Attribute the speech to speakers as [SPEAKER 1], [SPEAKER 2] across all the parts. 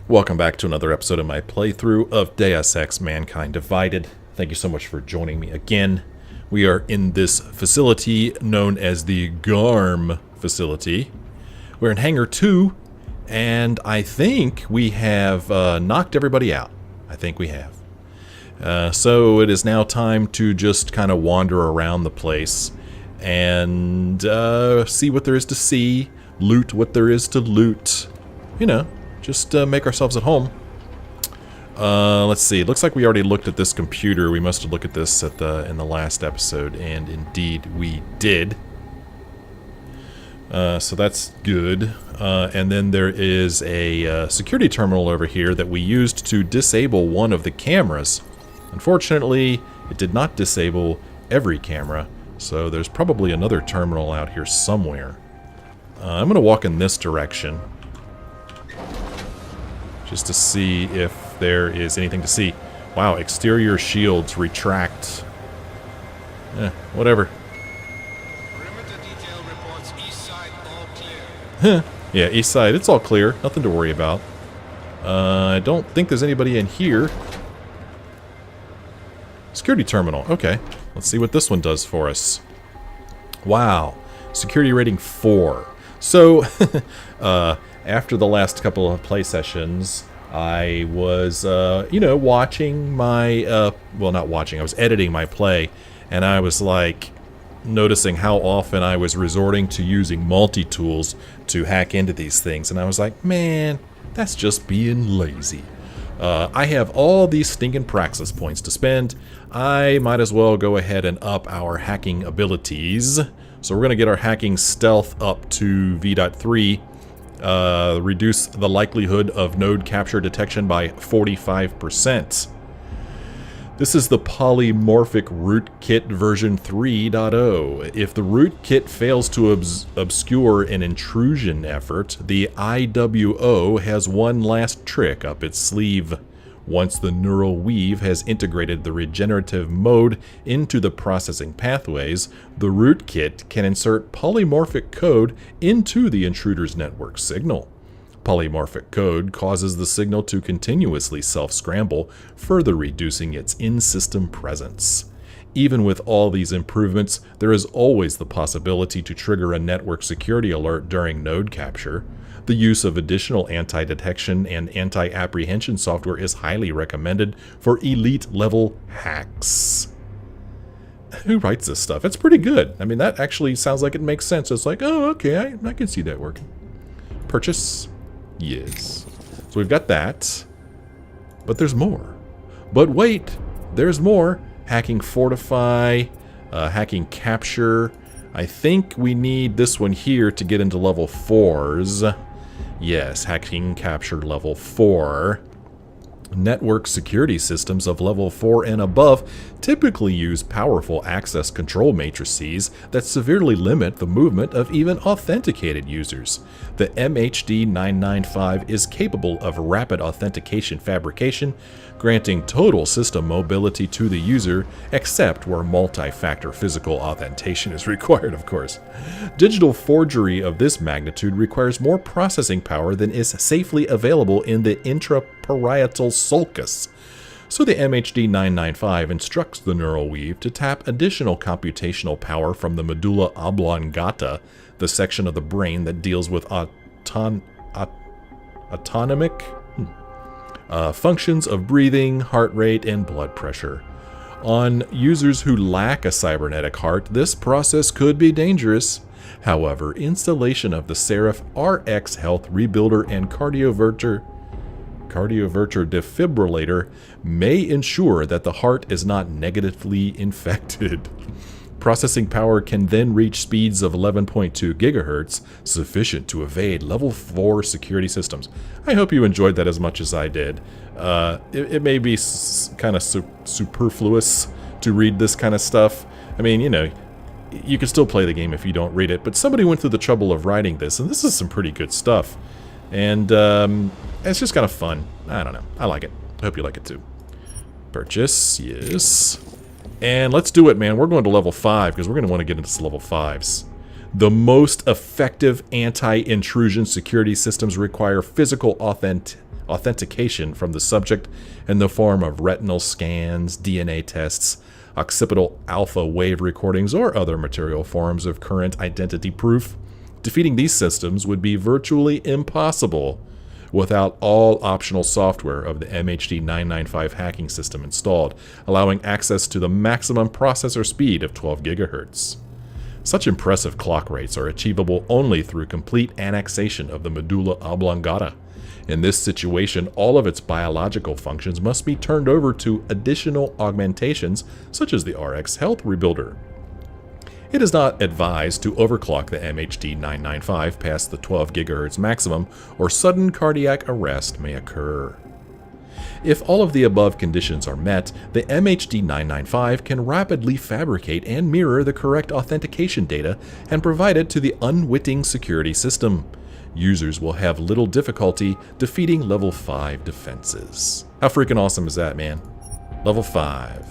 [SPEAKER 1] Welcome back to another episode of my playthrough of Deus Ex Mankind Divided. Thank you so much for joining me again. We are in this facility known as the GARM facility. We're in Hangar 2, and I think we have knocked everybody out. I think we have. So it is now time to just kind of wander around the place and see what there is to see, loot what there is to loot, you know. Just make ourselves at home. Let's see. It looks like we already looked at this computer. We must have looked at this at in the last episode, and indeed we did. So that's good. And then there is a security terminal over here that we used to disable one of the cameras. Unfortunately, it did not disable every camera, so there's probably another terminal out here somewhere. I'm going to walk in this direction, just to see if there is anything to see. Wow, exterior shields retract. Whatever.
[SPEAKER 2] Perimeter detail reports east side all clear.
[SPEAKER 1] Yeah, east side, it's all clear. Nothing to worry about. I don't think there's anybody in here. Security terminal, okay. Let's see what this one does for us. Wow, security rating 4. So, after the last couple of play sessions, I was, watching my, well, not watching, I was editing my play, and I was, like, noticing how often I was resorting to using multi-tools to hack into these things, and I was like, man, that's just being lazy. I have all these stinking Praxis points to spend. I might as well go ahead and up our hacking abilities. So we're going to get our hacking stealth up to V.3. Reduce the likelihood of node capture detection by 45%. This is the polymorphic rootkit version 3.0. If the rootkit fails to obscure an intrusion effort, the IWO has one last trick up its sleeve. Once the neural weave has integrated the regenerative mode into the processing pathways, the rootkit can insert polymorphic code into the intruder's network signal. Polymorphic code causes the signal to continuously self-scramble, further reducing its in-system presence. Even with all these improvements, there is always the possibility to trigger a network security alert during node capture. The use of additional anti-detection and anti-apprehension software is highly recommended for elite-level hacks. Who writes this stuff? It's pretty good. I mean, that actually sounds like it makes sense. It's like, oh, okay, I can see that working. Purchase? Yes. So we've got that. But there's more. But wait, there's more. Hacking Fortify, hacking Capture. I think we need this one here to get into level 4s. Yes, hacking capture level 4. Network security systems of level 4 and above typically use powerful access control matrices that severely limit the movement of even authenticated users. The MHD 995 is capable of rapid authentication fabrication, granting total system mobility to the user, except where multi-factor physical authentication is required, of course. Digital forgery of this magnitude requires more processing power than is safely available in the intraparietal sulcus. So the MHD 995 instructs the neural weave to tap additional computational power from the medulla oblongata, the section of the brain that deals with autonomic functions of breathing, heart rate, and blood pressure. On users who lack a cybernetic heart, this process could be dangerous. However, installation of the Seraph RX Health Rebuilder and Cardioverter defibrillator may ensure that the heart is not negatively infected. Processing power can then reach speeds of 11.2 gigahertz, sufficient to evade level 4 security systems. I hope you enjoyed that as much as I did. It may be kind of superfluous to read this kind of stuff. I mean, you know, you can still play the game if you don't read it, but somebody went through the trouble of writing this, and this is some pretty good stuff. And it's just kind of fun. I don't know. I like it. I hope you like it too. Purchase, yes. And let's do it, man. We're going to level 5 because we're going to want to get into some level 5s. The most effective anti-intrusion security systems require physical authentication from the subject in the form of retinal scans, DNA tests, occipital alpha wave recordings, or other material forms of current identity proof. Defeating these systems would be virtually impossible without all optional software of the MHD 995 hacking system installed, allowing access to the maximum processor speed of 12 GHz. Such impressive clock rates are achievable only through complete annexation of the medulla oblongata. In this situation, all of its biological functions must be turned over to additional augmentations, such as the RX Health Rebuilder. It is not advised to overclock the MHD 995 past the 12 GHz maximum, or sudden cardiac arrest may occur. If all of the above conditions are met, the MHD 995 can rapidly fabricate and mirror the correct authentication data and provide it to the unwitting security system. Users will have little difficulty defeating level 5 defenses. How freaking awesome is that, man? Level 5.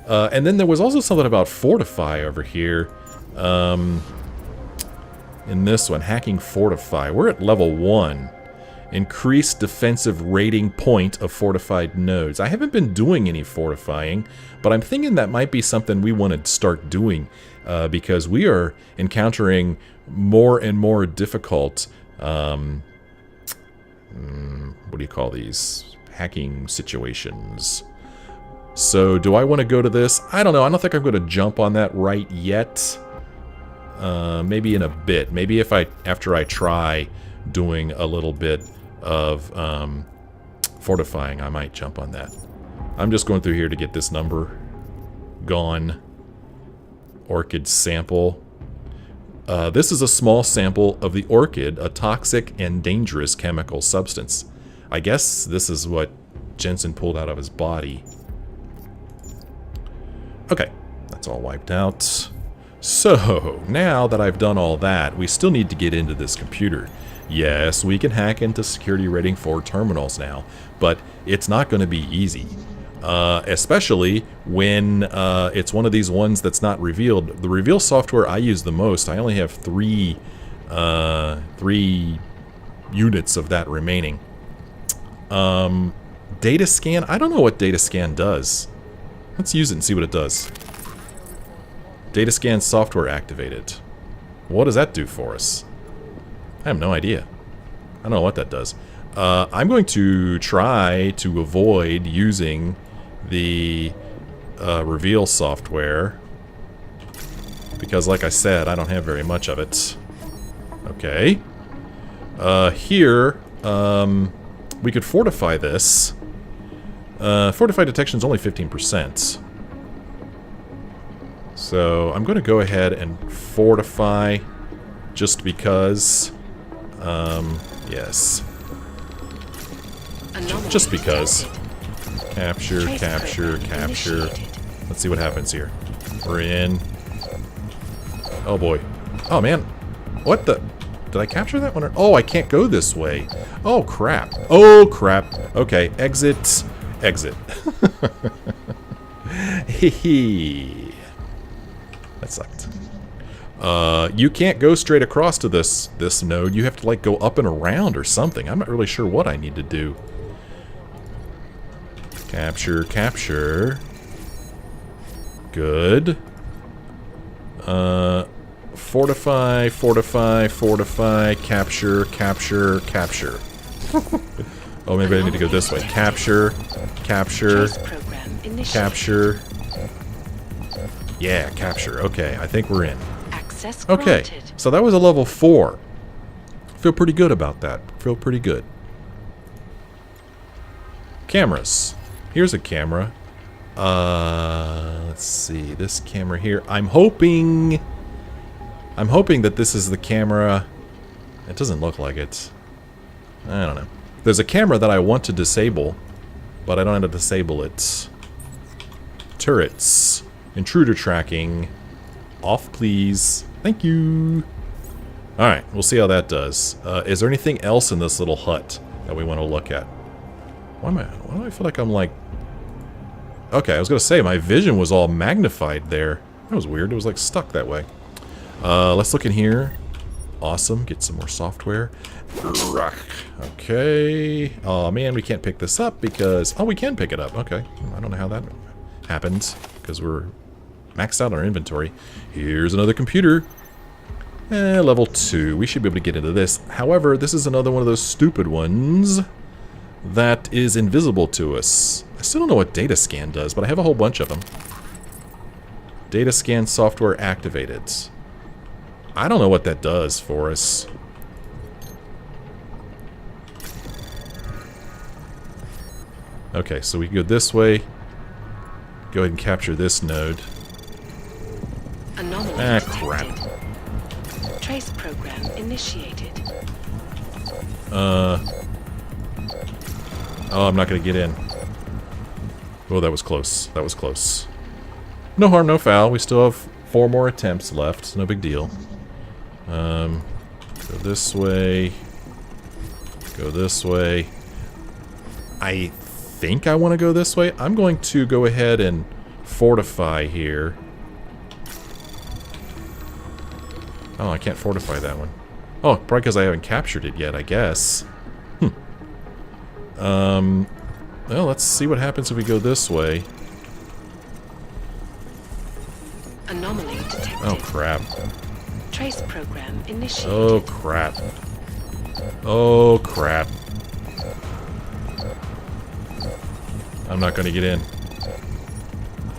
[SPEAKER 1] And then there was also something about Fortify over here. In this one, Hacking Fortify. We're at level 1. Increase defensive rating point of fortified nodes. I haven't been doing any fortifying, but I'm thinking that might be something we want to start doing because we are encountering more and more difficult, what do you call these? Hacking situations. So, do I want to go to this? I don't know. I don't think I'm going to jump on that right yet. Maybe in a bit. Maybe after I try doing a little bit of fortifying, I might jump on that. I'm just going through here to get this number. Gone. Orchid sample. This is a small sample of the orchid, a toxic and dangerous chemical substance. I guess this is what Jensen pulled out of his body. Okay, that's all wiped out. So, now that I've done all that, we still need to get into this computer. Yes, we can hack into security rating 4 terminals now, but it's not going to be easy. Especially when it's one of these ones that's not revealed. The reveal software I use the most, I only have three units of that remaining. Data scan, I don't know what data scan does. Let's use it and see what it does. Data scan software activated. What does that do for us? I have no idea. I don't know what that does. I'm going to try to avoid using the reveal software because, like I said, I don't have very much of it. Okay. Here, we could fortify this. Fortify detection is only 15%. So I'm going to go ahead and fortify just because. Yes. Just because. Capture, capture, capture. Let's see what happens here. We're in. Oh boy. Oh man. What the? Did I capture that one? Oh, I can't go this way. Oh crap. Oh crap. Okay, exit. Exit. Hee. That sucked. You can't go straight across to this node. You have to like go up and around or something. I'm not really sure what I need to do. Capture, capture. Good. Fortify, fortify, fortify, capture, capture, capture. Oh, maybe I need to go this way. Capture, capture, capture. Yeah, capture. Okay, I think we're in. Okay, so that was a level 4. Feel pretty good about that. Feel pretty good. Cameras. Here's a camera. Let's see. This camera here. I'm hoping that this is the camera. It doesn't look like it. I don't know. There's a camera that I want to disable, but I don't know how to disable it. Turrets. Intruder tracking. Off, please. Thank you. Alright, we'll see how that does. Is there anything else in this little hut that we want to look at? Why do I feel like I'm like... Okay, I was going to say, my vision was all magnified there. That was weird. It was like stuck that way. Let's look in here. Awesome. Get some more software. Okay. Oh, man, we can't pick this up because... Oh, we can pick it up. Okay. I don't know how that happens because we're maxed out on our inventory. Here's another computer. Level 2. We should be able to get into this. However, this is another one of those stupid ones that is invisible to us. I still don't know what data scan does, but I have a whole bunch of them. Data scan software activated. I don't know what that does for us. Okay, so we can go this way. Go ahead and capture this node.
[SPEAKER 3] Anomaly
[SPEAKER 1] crap.
[SPEAKER 3] detected. Trace program initiated.
[SPEAKER 1] Oh, I'm not going to get in. Oh, that was close. That was close. No harm, no foul. We still have 4 more attempts left. No big deal. Go this way. Go this way. I think I want to go this way. I'm going to go ahead and fortify here. Oh, I can't fortify that one. Oh, probably because I haven't captured it yet, I guess. Well, let's see what happens if we go this way.
[SPEAKER 3] Anomaly detected.
[SPEAKER 1] Oh, crap.
[SPEAKER 3] Trace program initiated.
[SPEAKER 1] Oh, crap. Oh, crap. I'm not going to get in.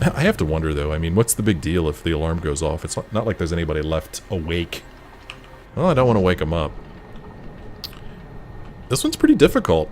[SPEAKER 1] I have to wonder, though. I mean, what's the big deal if the alarm goes off? It's not like there's anybody left awake. Well, I don't want to wake them up. This one's pretty difficult.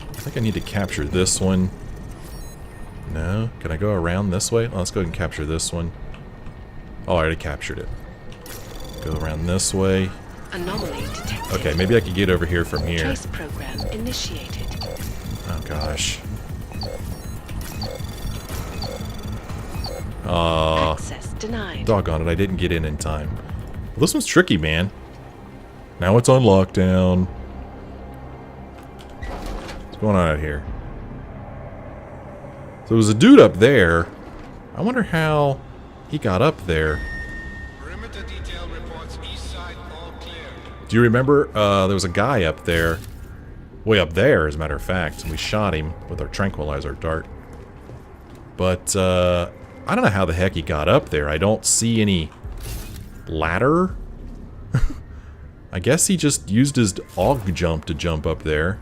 [SPEAKER 1] I think I need to capture this one. No? Can I go around this way? Oh, let's go ahead and capture this one. Oh, I already captured it. Go around this way.
[SPEAKER 3] Anomaly detected.
[SPEAKER 1] Okay, maybe I could get over here from here.
[SPEAKER 3] Trace program initiated.
[SPEAKER 1] Oh, gosh.
[SPEAKER 3] Access denied.
[SPEAKER 1] Doggone it, I didn't get in time. Well, this one's tricky, man. Now it's on lockdown. What's going on out here? So there was a dude up there. I wonder how he got up there.
[SPEAKER 2] Perimeter detail reports east side all clear.
[SPEAKER 1] Do you remember there was a guy up there? Way up there, as a matter of fact. And we shot him with our tranquilizer dart. But, I don't know how the heck he got up there. I don't see any ladder. I guess he just used his aug jump to jump up there.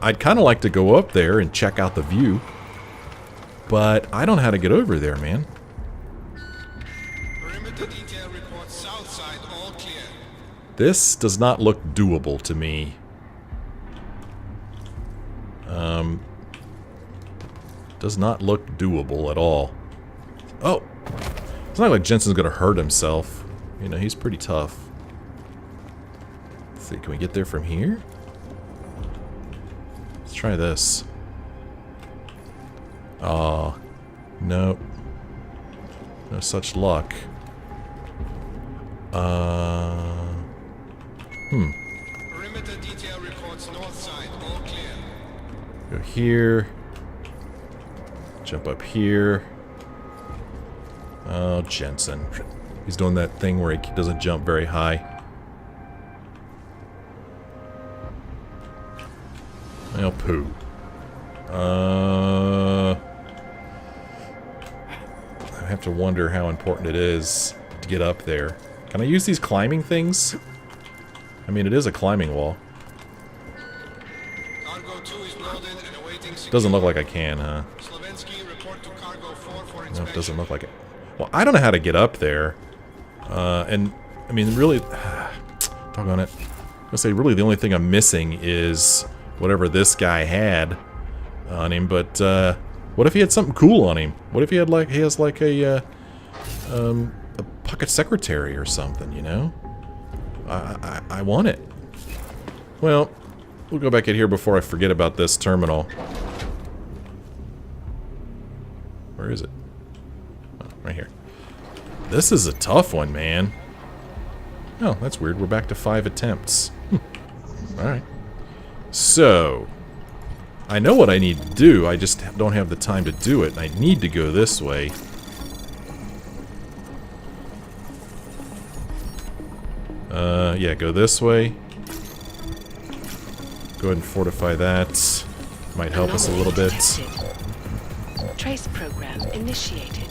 [SPEAKER 1] I'd kind of like to go up there and check out the view. But I don't know how to get over there, man.
[SPEAKER 2] Perimeter detail reports south side all clear.
[SPEAKER 1] This does not look doable to me. Does not look doable at all. Oh! It's not like Jensen's gonna hurt himself. You know, he's pretty tough. Let's see, can we get there from here? Let's try this. Aw. Nope. No such luck.
[SPEAKER 2] Perimeter detail reports north side all clear.
[SPEAKER 1] Go here. Jump up here. Oh, Jensen. He's doing that thing where he doesn't jump very high. Oh, poo. I have to wonder how important it is to get up there. Can I use these climbing things? I mean, it is a climbing wall.
[SPEAKER 2] Cargo 2 is loaded and awaiting security.
[SPEAKER 1] Doesn't look like I can, huh?
[SPEAKER 2] Slovensky, report to cargo 4 for
[SPEAKER 1] No,
[SPEAKER 2] inspection.
[SPEAKER 1] it doesn't look like it. Well, I don't know how to get up there. And, I mean, really... doggone it. I'm gonna say, really, the only thing I'm missing is whatever this guy had on him. But, what if he had something cool on him? What if he had, like, he has, like, a pocket secretary or something, you know? I want it. Well, we'll go back in here before I forget about this terminal. Where is it? Oh, right here. This is a tough one, man. Oh, that's weird. We're back to 5 attempts. Alright. So, I know what I need to do, I just don't have the time to do it, and I need to go this way. Yeah, go this way. Go ahead and fortify that. Might help us a little bit.
[SPEAKER 3] Detected. Trace program initiated.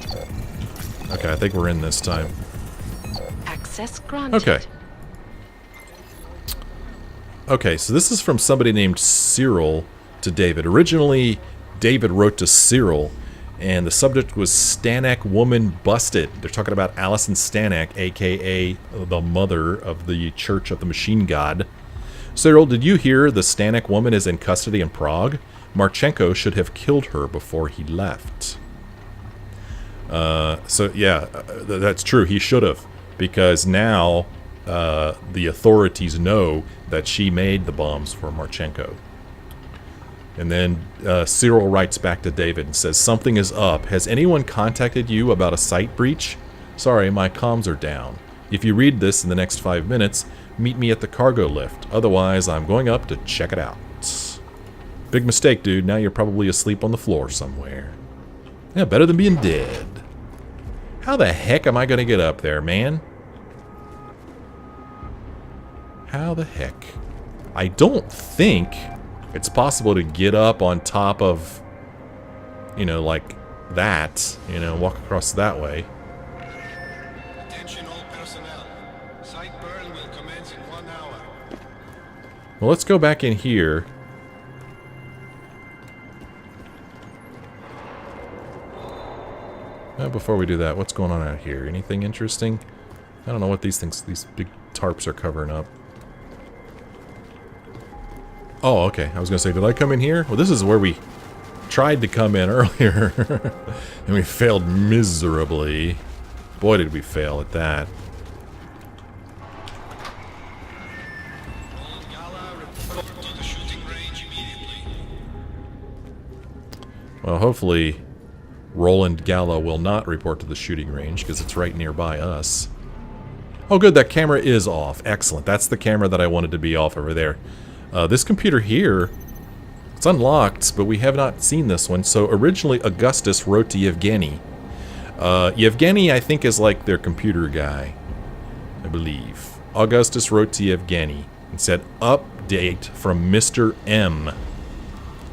[SPEAKER 1] Okay, I think we're in this time.
[SPEAKER 3] Access granted.
[SPEAKER 1] Okay. Okay, so this is from somebody named Cyril to David. Originally, David wrote to Cyril, and the subject was Stanek Woman Busted. They're talking about Allison Stanek, a.k.a. the mother of the Church of the Machine God. Cyril, did you hear the Stanek woman is in custody in Prague? Marchenko should have killed her before he left. So, yeah, that's true. He should have. Because now the authorities know that she made the bombs for Marchenko. And then Cyril writes back to David and says, something is up. Has anyone contacted you about a site breach? Sorry, my comms are down. If you read this in the next 5 minutes, meet me at the cargo lift. Otherwise, I'm going up to check it out. Big mistake, dude. Now you're probably asleep on the floor somewhere. Yeah, better than being dead. How the heck am I going to get up there, man? How the heck? I don't think it's possible to get up on top of, you know, like that. You know, walk across that way.
[SPEAKER 2] Attention all personnel. Site burn will commence in 1 hour.
[SPEAKER 1] Well, let's go back in here. Before we do that, what's going on out here? Anything interesting? I don't know what these things, these big tarps are covering up. Oh, okay. I was going to say, did I come in here? Well, this is where we tried to come in earlier. And we failed miserably. Boy, did we fail at that.
[SPEAKER 2] Gala, report to the shooting range immediately.
[SPEAKER 1] Well, hopefully Roland Gala will not report to the shooting range because it's right nearby us. Oh, good. That camera is off. Excellent. That's the camera that I wanted to be off over there. This computer here, it's unlocked, but we have not seen this one. So originally Augustus wrote to Yevgeny. Yevgeny, I think, is like their computer guy, I believe. Augustus wrote to Yevgeny and said, update from Mr. M.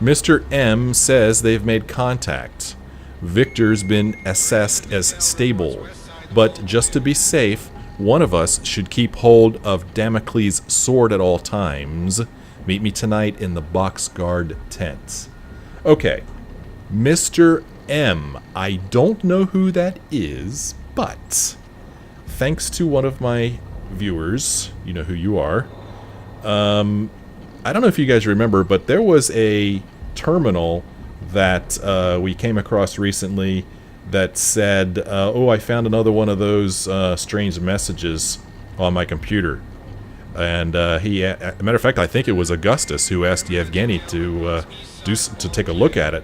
[SPEAKER 1] Mr. M says they've made contact. Victor's been assessed as stable, but just to be safe, one of us should keep hold of Damocles' sword at all times. Meet me tonight in the box guard tent. Okay, Mr. M. I don't know who that is, but thanks to one of my viewers, you know who you are. I don't know if you guys remember, but there was a terminal that we came across recently that said, oh, I found another one of those strange messages on my computer. And a matter of fact, I think it was Augustus who asked Yevgeny to take a look at it.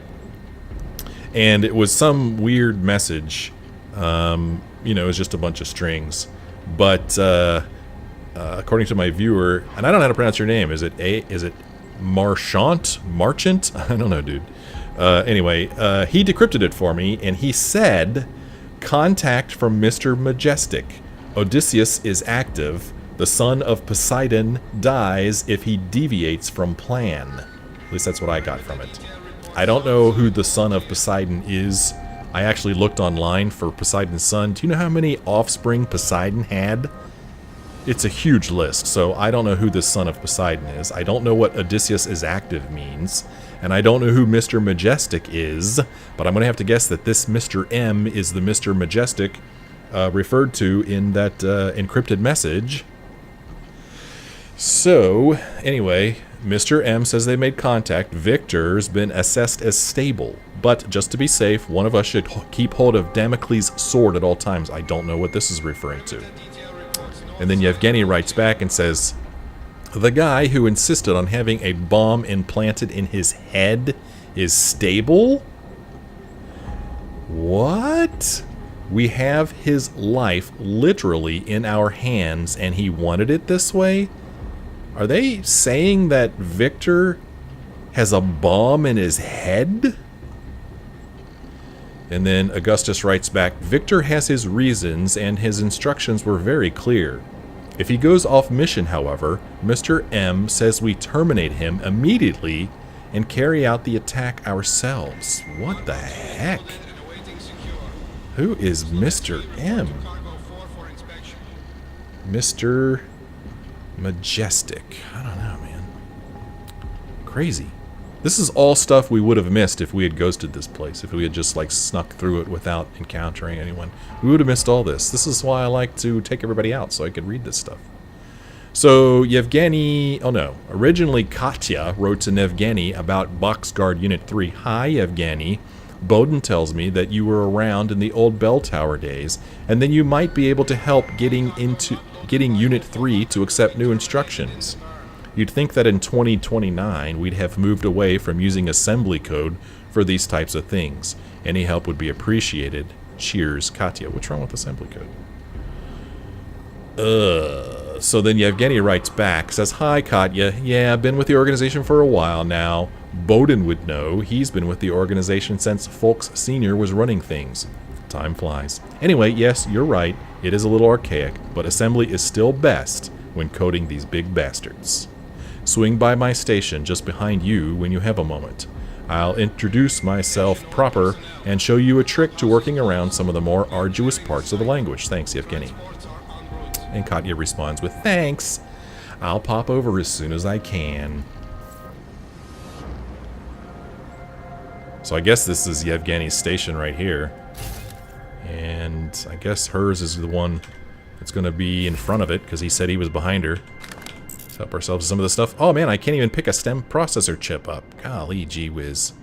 [SPEAKER 1] And it was some weird message. You know, it was just a bunch of strings. But according to my viewer, and I don't know how to pronounce your name. Is it Marchant? I don't know, dude. Anyway, he decrypted it for me, and he said, contact from Mr. Majestic. Odysseus is active. The son of Poseidon dies if he deviates from plan. At least that's what I got from it. I don't know who the son of Poseidon is. I actually looked online for Poseidon's son. Do you know how many offspring Poseidon had? It's a huge list, so I don't know who this son of Poseidon is. I don't know what Odysseus is active means. And I don't know who Mr. Majestic is, but I'm going to have to guess that this Mr. M is the Mr. Majestic referred to in that encrypted message. So, anyway, Mr. M says they made contact. Victor's been assessed as stable, but just to be safe, one of us should keep hold of Damocles' sword at all times. I don't know what this is referring to. And then Yevgeny writes back and says, the guy who insisted on having a bomb implanted in his head is stable? What? We have his life literally in our hands and he wanted it this way? Are they saying that Victor has a bomb in his head? And then Augustus writes back, Victor has his reasons and his instructions were very clear. If he goes off mission, however, Mr. M says we terminate him immediately and carry out the attack ourselves. What the heck? Who is Mr. M? Mr. Majestic. I don't know, man. Crazy. This is all stuff we would have missed if we had ghosted this place. If we had just, like, snuck through it without encountering anyone. We would have missed all this. This is why I like to take everybody out, so I could read this stuff. So, Yevgeny... Oh, no. Originally, Katya wrote to Yevgeny about Boxguard Unit 3. Hi, Yevgeny. Bowden tells me that you were around in the old bell tower days, and then you might be able to help getting Unit 3 to accept new instructions. You'd think that in 2029 we'd have moved away from using assembly code for these types of things. Any help would be appreciated. Cheers, Katya. What's wrong with assembly code? So then Yevgeny writes back, says, Hi, Katya. Yeah, I've been with the organization for a while now. Bowden would know. He's been with the organization since Folks Sr. was running things. Time flies. Anyway, yes, you're right. It is a little archaic, but assembly is still best when coding these big bastards. Swing by my station just behind you when you have a moment. I'll introduce myself proper and show you a trick to working around some of the more arduous parts of the language. Thanks, Yevgeny. And Katya responds with, Thanks. I'll pop over as soon as I can. So I guess this is Yevgeny's station right here. And I guess hers is the one that's going to be in front of it because he said he was behind her. Let's help ourselves with some of this stuff. Oh man, I can't even pick a stem processor chip up. Golly gee whiz.